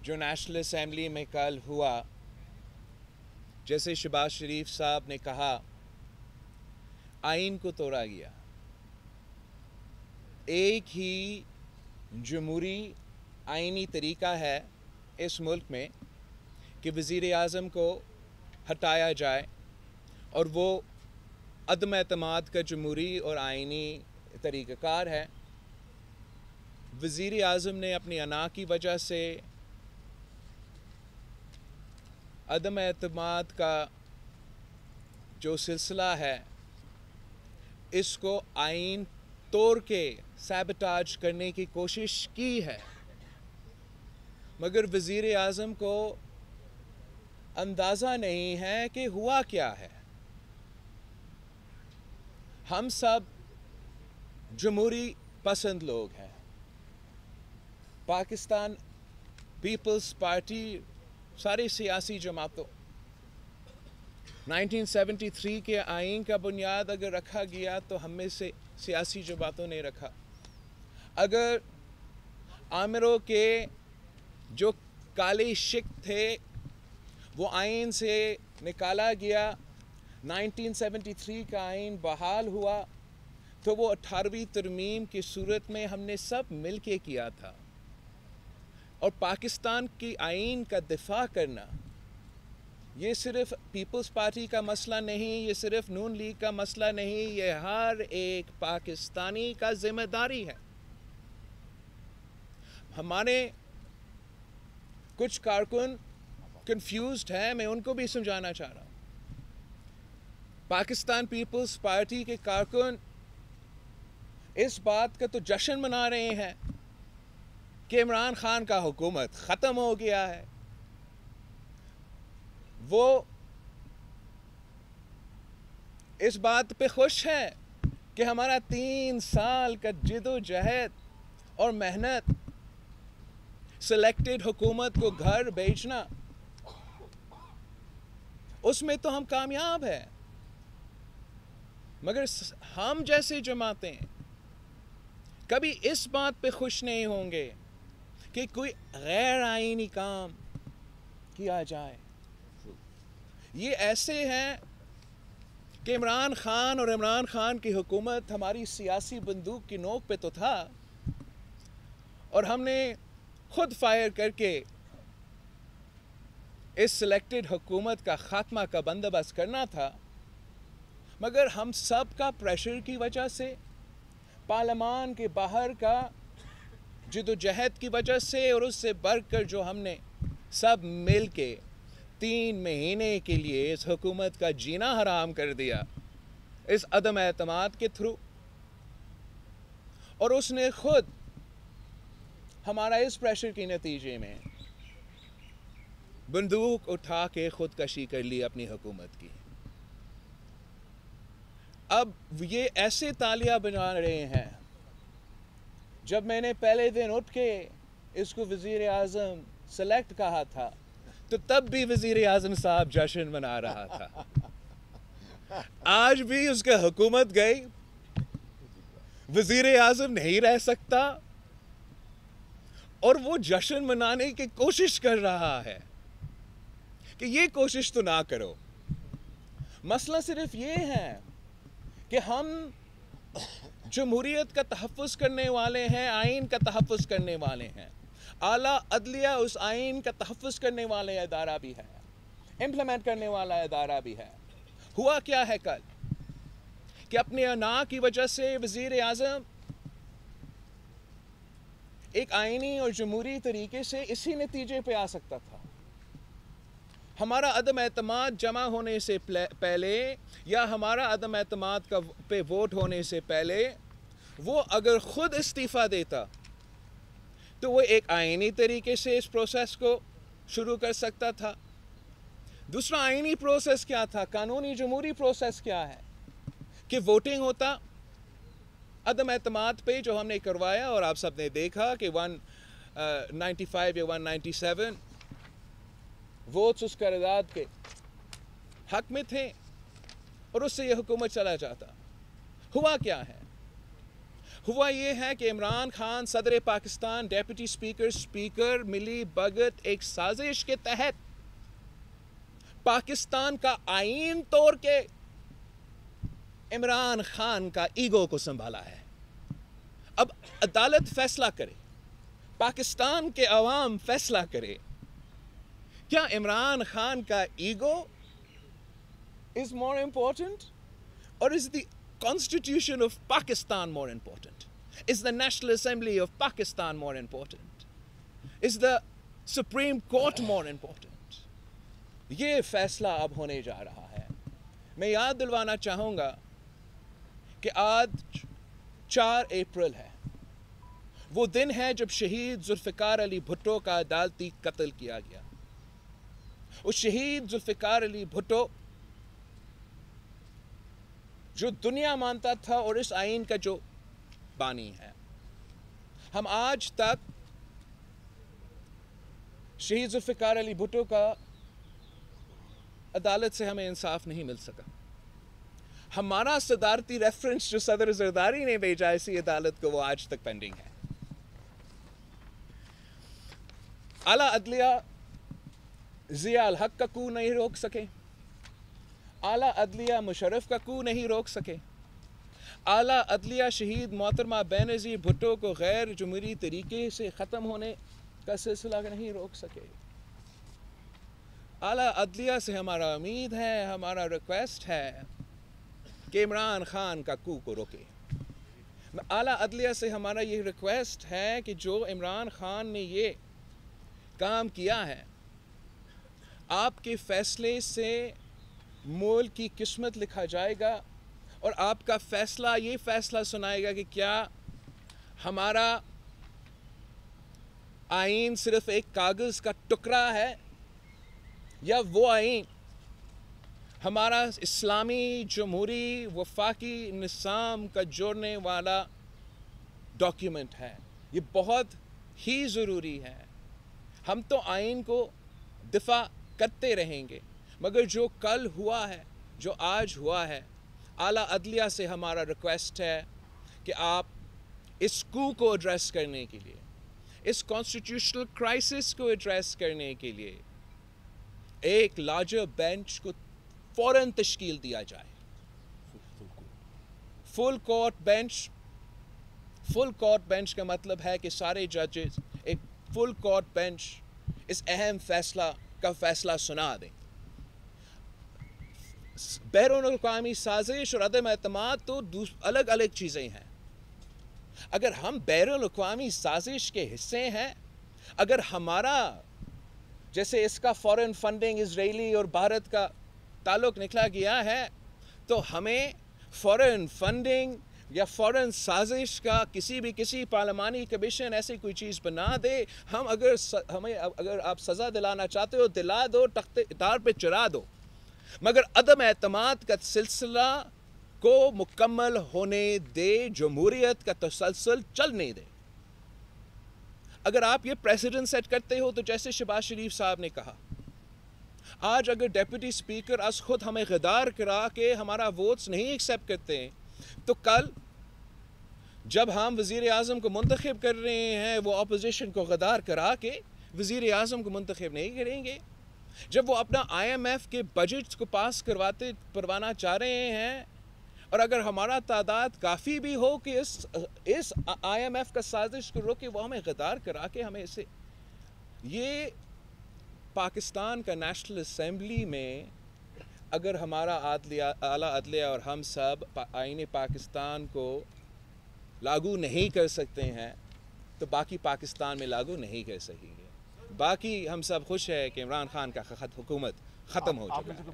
جو national assembly میں کل ہوا، جیسے شہباز شریف صاحب نے کہا، آئین کو توڑا گیا۔ ایک ہی جمہوری آئینی طریقہ ہے اس ملک میں کہ وزیر اعظم کو ہٹایا جائے، اور وہ عدم اعتماد کا جمہوری اور آئینی طریقہ کار ہے۔ وزیر اعظم نے اپنی انا کی وجہ سے عدم اعتماد کا جو سلسلہ ہے اس کو آئین توڑ کے سیبوٹاج کرنے کی کوشش کی ہے، مگر وزیر اعظم کو اندازہ نہیں ہے کہ ہوا کیا ہے۔ ہم سب جمہوری پسند لوگ ہیں۔ پاکستان پیپلز پارٹی ساری سیاسی جماعتوں 1973 کے آئین کا بنیاد اگر رکھا گیا تو ہم میں سے سیاسی جماعتوں نے رکھا۔ اگر آمروں کے جو کالے شک تھے وہ آئین سے نکالا گیا، 1973 کا آئین بحال ہوا، تو وہ 18ویں ترمیم کی صورت میں ہم نے سب مل کے کیا تھا۔ اور پاکستان کی آئین کا دفاع کرنا یہ صرف پیپلز پارٹی کا مسئلہ نہیں، یہ صرف نون لیگ کا مسئلہ نہیں، یہ ہر ایک پاکستانی کا ذمہ داری ہے۔ ہمارے کچھ کارکن کنفیوزڈ ہیں، میں ان کو بھی سمجھانا چاہ رہا ہوں۔ پاکستان پیپلز پارٹی کے کارکن اس بات کا تو جشن منا رہے ہیں کہ عمران خان کا حکومت ختم ہو گیا ہے۔ وہ اس بات پہ خوش ہے کہ ہمارا 3 سال کا جد و جہد اور محنت، سلیکٹڈ حکومت کو گھر بھیجنا، اس میں تو ہم کامیاب ہیں۔ مگر ہم جیسے جماعتیں کبھی اس بات پہ خوش نہیں ہوں گے کہ کوئی غیر آئینی کام کیا جائے۔ یہ ایسے ہیں کہ عمران خان اور عمران خان کی حکومت ہماری سیاسی بندوق کی نوک پہ تو تھا، اور ہم نے خود فائر کر کے اس سلیکٹڈ حکومت کا خاتمہ کا بندوبست کرنا تھا، مگر ہم سب کا پریشر کی وجہ سے، پارلیمان کے باہر کا جد و جہد کی وجہ سے، اور اس سے بڑھ کر جو ہم نے سب مل کے 3 مہینے کے لیے اس حکومت کا جینا حرام کر دیا اس عدم اعتماد کے تھرو، اور اس نے خود ہمارا اس پریشر کے نتیجے میں بندوق اٹھا کے خودکشی کر لی اپنی حکومت کی۔ اب یہ ایسے تالیاں بجا رہے ہیں۔ جب میں نے پہلے دن اٹھ کے اس کو وزیر اعظم سلیکٹ کہا تھا تو تب بھی وزیر اعظم صاحب جشن منا رہا تھا۔ آج بھی اس کا حکومت گئی، وزیر اعظم نہیں رہ سکتا، اور وہ جشن منانے کی کوشش کر رہا ہے کہ یہ کوشش تو نہ کرو۔ مسئلہ صرف یہ ہے کہ ہم جمہوریت کا تحفظ کرنے والے ہیں، آئین کا تحفظ کرنے والے ہیں۔ اعلیٰ عدلیہ اس آئین کا تحفظ کرنے والا ادارہ بھی ہے، امپلیمنٹ کرنے والا ادارہ بھی ہے۔ ہوا کیا ہے کل کہ اپنے انا کی وجہ سے وزیر اعظم ایک آئینی اور جمہوری طریقے سے اسی نتیجے پہ آ سکتا تھا۔ ہمارا عدم اعتماد جمع ہونے سے پہلے، یا ہمارا عدم اعتماد کا پہ ووٹ ہونے سے پہلے، وہ اگر خود استعفیٰ دیتا تو وہ ایک آئینی طریقے سے اس پروسیس کو شروع کر سکتا تھا۔ دوسرا آئینی پروسیس کیا تھا؟ قانونی جمہوری پروسیس کیا ہے کہ ووٹنگ ہوتا عدم اعتماد پہ جو ہم نے کروایا، اور آپ سب نے دیکھا کہ 195 یا 197 ووٹس اس قرارداد کے حق میں تھے، اور اس سے یہ حکومت چلا جاتا۔ ہوا کیا ہے؟ ہوا یہ ہے کہ عمران خان صدر پاکستان، ڈیپٹی اسپیکر، اسپیکر ملی بھگت ایک سازش کے تحت پاکستان کا آئین توڑ کے عمران خان کا ایگو کو سنبھالا ہے۔ اب عدالت فیصلہ کرے، پاکستان کے عوام فیصلہ کرے، کیا عمران خان کا ego is more important or is the Constitution of Pakistan more important? Is the National Assembly of Pakistan more important? Is the Supreme Court more important? یہ فیصلہ اب ہونے جا رہا ہے۔ میں یاد دلوانا چاہوں گا کہ آج 4 اپریل ہے، وہ دن ہے جب شہید ذوالفقار علی بھٹو کا عدالتی قتل کیا گیا۔ اس شہید ذوالفقار علی بھٹو جو دنیا مانتا تھا اور اس آئین کا جو بانی ہے، ہم آج تک شہید ذوالفقار علی بھٹو کا عدالت سے ہمیں انصاف نہیں مل سکا۔ ہمارا صدارتی ریفرنس جو صدر زرداری نے بھیجا اسی عدالت کو، وہ آج تک پینڈنگ ہے۔ اعلیٰ عدلیہ ضیاء الحق کا کو نہیں روک سکے، اعلیٰ عدلیہ مشرف کا کو نہیں روک سکے، اعلیٰ عدلیہ شہید محترمہ بینظیر بھٹو کو غیر جمہوری طریقے سے ختم ہونے کا سلسلہ نہیں روک سکے۔ اعلیٰ عدلیہ سے ہمارا امید ہے، ہمارا ریکویسٹ ہے کہ عمران خان کا کو روکے۔ اعلیٰ عدلیہ سے ہمارا یہ ریکویسٹ ہے کہ جو عمران خان نے یہ کام کیا ہے، آپ کے فیصلے سے ملک کی قسمت لکھا جائے گا اور آپ کا فیصلہ یہ فیصلہ سنائے گا کہ کیا ہمارا آئین صرف ایک کاغذ کا ٹکڑا ہے یا وہ آئین ہمارا اسلامی جمہوری وفاقی نظام کا جوڑنے والا ڈاکیومنٹ ہے۔ یہ بہت ہی ضروری ہے۔ ہم تو آئین کو دفاع کرتے رہیں گے، مگر جو کل ہوا ہے، جو آج ہوا ہے، اعلیٰ عدلیہ سے ہمارا ریکویسٹ ہے کہ آپ اس کو ایڈریس کرنے کے لیے، اس کانسٹیٹیوشنل کرائسس کو ایڈریس کرنے کے لیے ایک لارجر بینچ کو فوراً تشکیل دیا جائے۔ فل کورٹ بینچ کا مطلب ہے کہ سارے ججز، ایک فل کورٹ بینچ اس اہم فیصلہ کا فیصلہ سنا دیں۔ بیرون الاقوامی سازش اور عدم اعتماد تو الگ الگ چیزیں ہیں۔ اگر ہم بیرون الاقوامی سازش کے حصے ہیں، اگر ہمارا جیسے اس کا فورن فنڈنگ اسرائیلی اور بھارت کا تعلق نکلا گیا ہے، تو ہمیں فورن فنڈنگ یا فورن سازش کا کسی پارلیمانی کمیشن ایسی کوئی چیز بنا دے۔ اگر آپ سزا دلانا چاہتے ہو دلا دو، تار پہ چڑھا دو، مگر عدم اعتماد کا سلسلہ کو مکمل ہونے دے، جمہوریت کا تسلسل چلنے دے۔ اگر آپ یہ پریسیڈنٹ سیٹ کرتے ہو تو جیسے شہباز شریف صاحب نے کہا، آج اگر ڈیپٹی اسپیکر از خود ہمیں غدار کرا کے ہمارا ووٹس نہیں ایکسیپٹ کرتے ہیں، تو کل جب ہم وزیر اعظم کو منتخب کر رہے ہیں وہ اپوزیشن کو غدار کرا کے وزیر اعظم کو منتخب نہیں کریں گے۔ جب وہ اپنا IMF کے بجٹ کو پاس کروانا چاہ رہے ہیں، اور اگر ہمارا تعداد کافی بھی ہو کہ اس IMF کا سازش کو روکے، وہ ہمیں غدار کرا کے ہمیں اسے، یہ پاکستان کا نیشنل اسمبلی میں اگر ہمارا اعلیٰ عدلیہ اور ہم سب آئین پاکستان کو لاگو نہیں کر سکتے ہیں تو باقی پاکستان میں لاگو نہیں کر سکیں گے۔ باقی ہم سب خوش ہیں کہ عمران خان کا حکومت ختم ہو چکا ہے۔